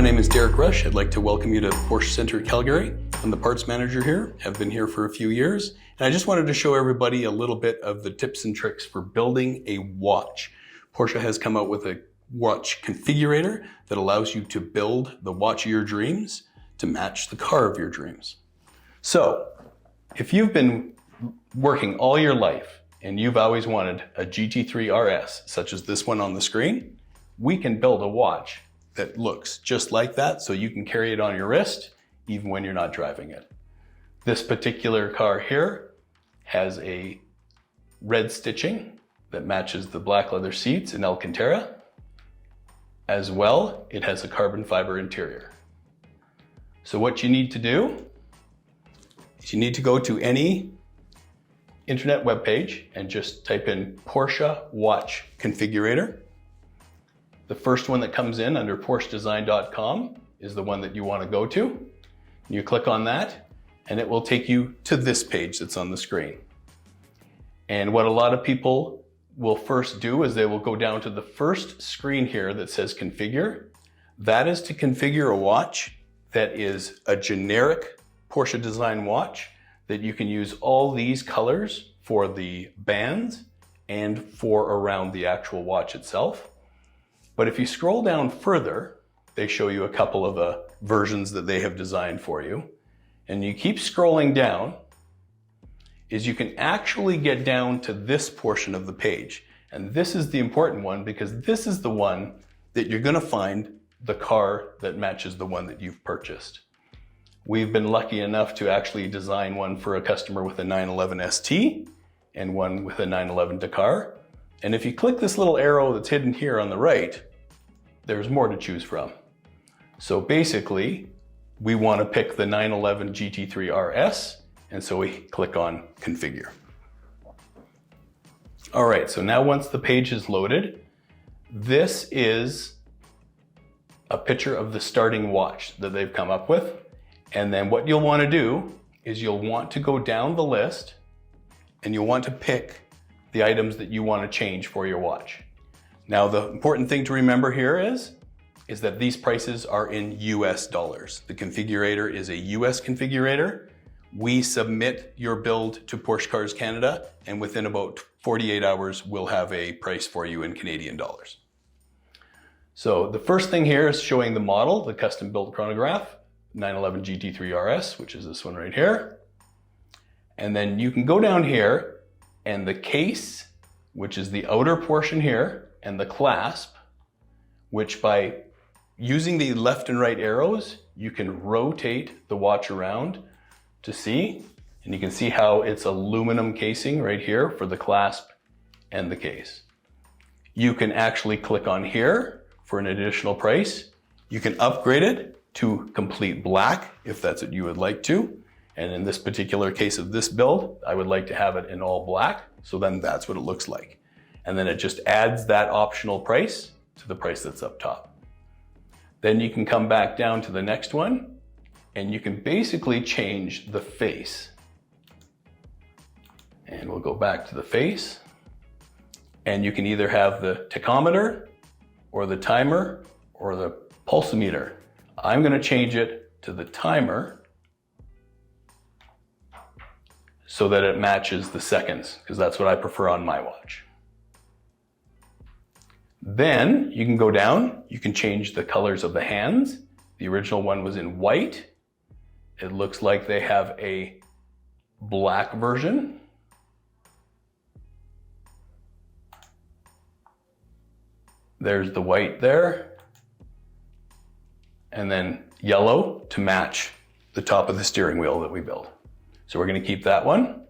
name is Derek Rush. I'd like to welcome you to Porsche Center Calgary. I'm the parts manager here, have been here for a few years, and I just wanted to show everybody a little bit of the tips and tricks for building a watch. Porsche has come out with a watch configurator that allows you to build the watch of your dreams to match the car of your dreams. So, if you've been working all your life and you've always wanted a GT3 RS, such as this one on the screen, we can build a watch that looks just like that so you can carry it on your wrist even when you're not driving it. This particular car here has a red stitching that matches the black leather seats in Alcantara. As well, it has a carbon fiber interior. So what you need to do is you need to go to any internet webpage and just type in Porsche watch configurator. The first one that comes in under PorscheDesign.com is the one that you want to go to. You click on that and it will take you to this page that's on the screen. And what a lot of people will first do is they will go down to the first screen here that says configure. That is to configure a watch that is a generic Porsche design watch that you can use all these colors for the bands and for around the actual watch itself. But if you scroll down further, they show you a couple of versions that they have designed for you. And you keep scrolling down, is you can actually get down to this portion of the page. And this is the important one because this is the one that you're going to find the car that matches the one that you've purchased. We've been lucky enough to actually design one for a customer with a 911 ST and one with a 911 Dakar. And if you click this little arrow that's hidden here on the right, there's more to choose from. So basically, we want to pick the 911 GT3 RS, and so we click on configure. All right, so now once the page is loaded, this is a picture of the starting watch that they've come up with. And then what you'll want to do is you'll want to go down the list and you'll want to pick the items that you want to change for your watch. Now, the important thing to remember here is that these prices are in US dollars. The configurator is a US configurator. We submit your build to Porsche Cars Canada, and within about 48 hours, we'll have a price for you in Canadian dollars. So the first thing here is showing the model, the custom built chronograph, 911 GT3 RS, which is this one right here. And then you can go down here and the case, which is the outer portion here, and the clasp, which by using the left and right arrows, you can rotate the watch around to see. And you can see how it's aluminum casing right here for the clasp and the case. You can actually click on here for an additional price. You can upgrade it to complete black if that's what you would like to. And in this particular case of this build, I would like to have it in all black. So then that's what it looks like. And then it just adds that optional price to the price that's up top. Then you can come back down to the next one and you can basically change the face. And we'll go back to the face. And you can either have the tachometer or the timer or the pulsometer. I'm going to change it to the timer so that it matches the seconds, because that's what I prefer on my watch. Then you can go down, you can change the colors of the hands. The original one was in white. It looks like they have a black version. There's the white there. And then yellow to match the top of the steering wheel that we built. So we're going to keep that one.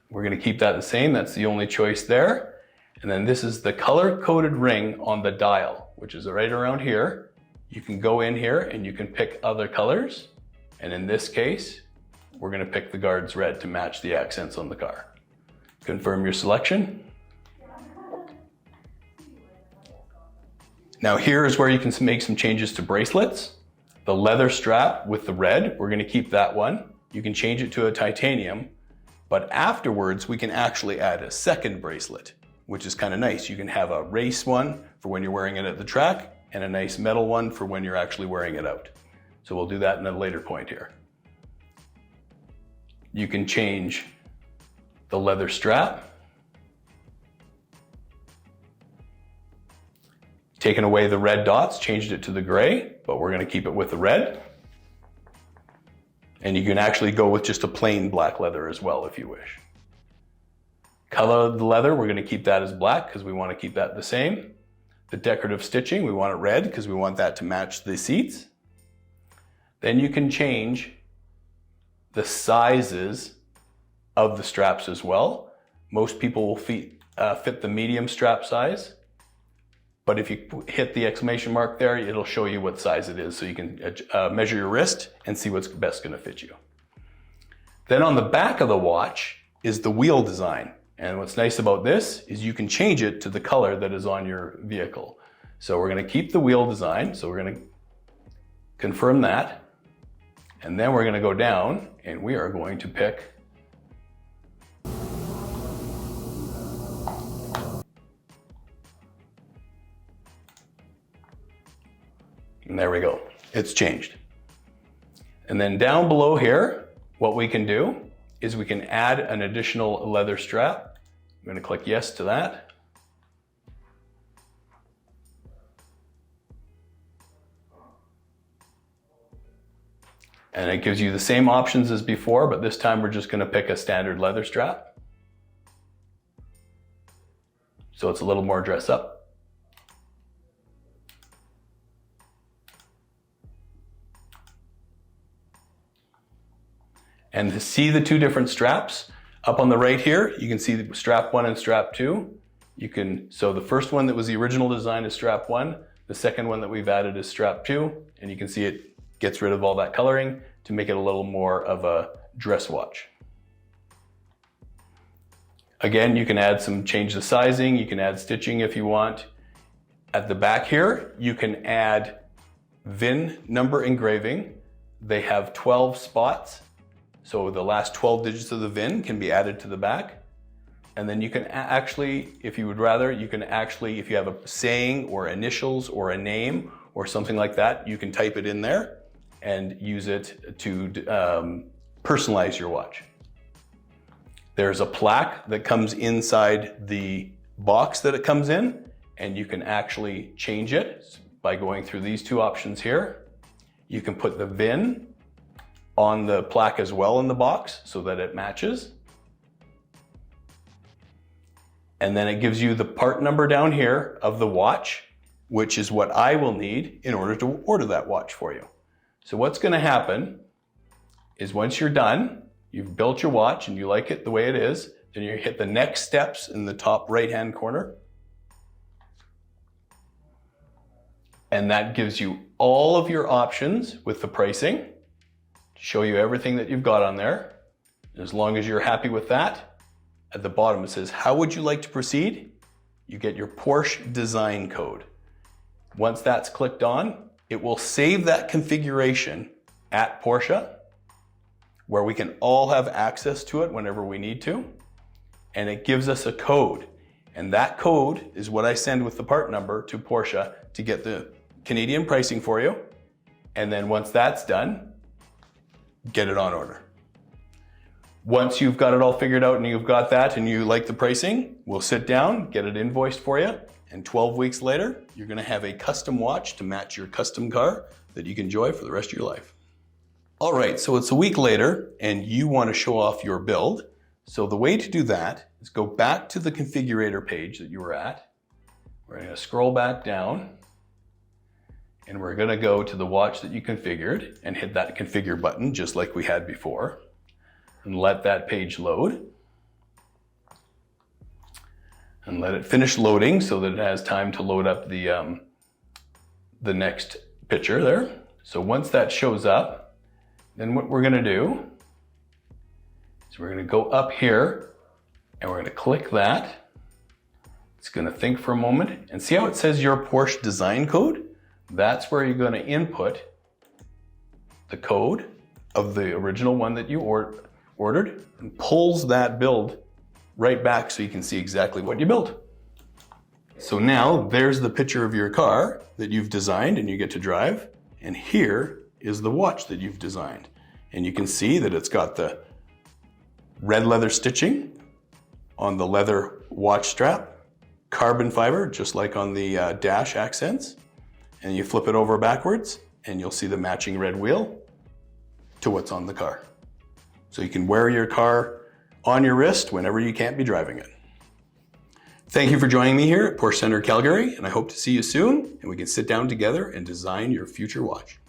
We're going to keep that the same. That's the only choice there. And then this is the color-coded ring on the dial, which is right around here. You can go in here and you can pick other colors. And in this case, we're going to pick the guards red to match the accents on the car. Confirm your selection. Now here is where you can make some changes to bracelets. The leather strap with the red, we're going to keep that one. You can change it to a titanium, but afterwards we can actually add a second bracelet, which is kind of nice. You can have a race one for for when you're wearing it at the track, and a nice metal one for when you're actually wearing it out. So we'll do that in a later point here. You can change the leather strap. Taken away the red dots, changed it to the gray, but we're going to keep it with the red. And you can actually go with just a plain black leather as well if you wish. Color of the leather, we're going to keep that as black because we want to keep that the same. The decorative stitching, we want it red because we want that to match the seats. Then you can change the sizes of the straps as well. Most people will fit the medium strap size, but if you hit the exclamation mark there, it'll show you what size it is so you can measure your wrist and see what's best going to fit you. Then on the back of the watch is the wheel design. And what's nice about this is you can change it to the color that is on your vehicle. So we're going to keep the wheel design. So we're going to confirm that. And then we're going to go down and we are going to pick and there we go. It's changed. And then down below here, what we can do is we can add an additional leather strap. I'm going to click yes to that. And it gives you the same options as before, but this time we're just going to pick a standard leather strap. So it's a little more dress up. And to see the two different straps, up on the right here, you can see strap 1 and strap 2. So the first one that was the original design is strap 1. The second one that we've added is strap 2. And you can see it gets rid of all that coloring to make it a little more of a dress watch. Again, you can change the sizing, you can add stitching if you want. At the back here, you can add VIN number engraving. They have 12 spots. So the last 12 digits of the VIN can be added to the back. And then you can actually, if you would rather, if you have a saying or initials or a name or something like that, you can type it in there and use it to personalize your watch. There's a plaque that comes inside the box that it comes in, and you can actually change it by going through these two options here. You can put the VIN on the plaque as well in the box so that it matches. And then it gives you the part number down here of the watch, which is what I will need in order to order that watch for you. So what's going to happen is once you're done, you've built your watch and you like it the way it is, then you hit the next steps in the top right-hand corner. And that gives you all of your options with the pricing, to show you everything that you've got on there. And as long as you're happy with that, at the bottom it says, how would you like to proceed? You get your Porsche design code. Once that's clicked on, it will save that configuration at Porsche, where we can all have access to it whenever we need to. And it gives us a code. And that code is what I send with the part number to Porsche to get the Canadian pricing for you. And then once that's done, get it on order. Once you've got it all figured out and you've got that and you like the pricing, we'll sit down, get it invoiced for you. And 12 weeks later, you're going to have a custom watch to match your custom car that you can enjoy for the rest of your life. All right, so it's a week later and you want to show off your build. So the way to do that is go back to the configurator page that you were at. We're going to scroll back down and we're going to go to the watch that you configured and hit that configure button just like we had before and let that page load. And let it finish loading so that it has time to load up the next picture there. So once that shows up, then what we're gonna do is we're gonna go up here and we're gonna click that. It's gonna think for a moment and see how it says your Porsche design code? That's where you're gonna input the code of the original one that you ordered and pulls that build right back so you can see exactly what you built. so now there's the picture of your car that you've designed and you get to drive. And here is the watch that you've designed. And you can see that it's got the red leather stitching on the leather watch strap, carbon fiber, just like on the dash accents. And you flip it over backwards and you'll see the matching red wheel to what's on the car. So you can wear your car on your wrist whenever you can't be driving it. Thank you for joining me here at Porsche Center Calgary, and I hope to see you soon and we can sit down together and design your future watch.